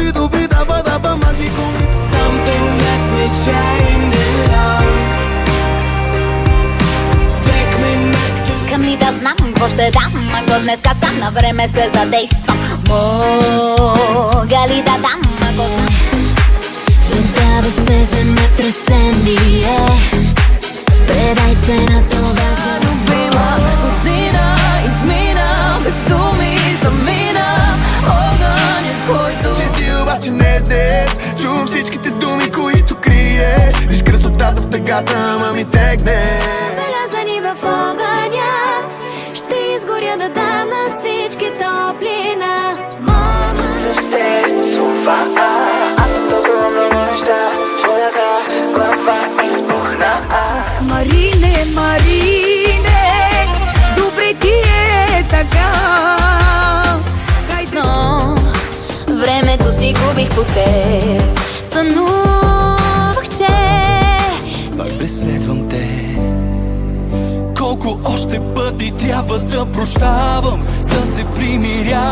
Dubi-dubi-daba-daba magicum. Something left me chained in love. Take me back to... Искам ли да знам какво ще дам, ако днеска сам на време се задействам? Мога ли да дам, ако знам? Забравя се земетресение, предай се на това. Любима година измина, без думи замина. Огънят, който Чисти обаче не днес. Чувам всичките думи, които криеш. Виж красотата в тъгата, ама ми тегне. Белязани в огъня, ще изгоря да дам на всички топлина. Мама, С теб слова, аз съм толкова много неща. Твоята глава избухна. Марине, Марине, добре ти е така. но времето си губих по теб. Сънувах, че Пак преследвам те. Колко още пъти трябва да прощавам, да се примиря.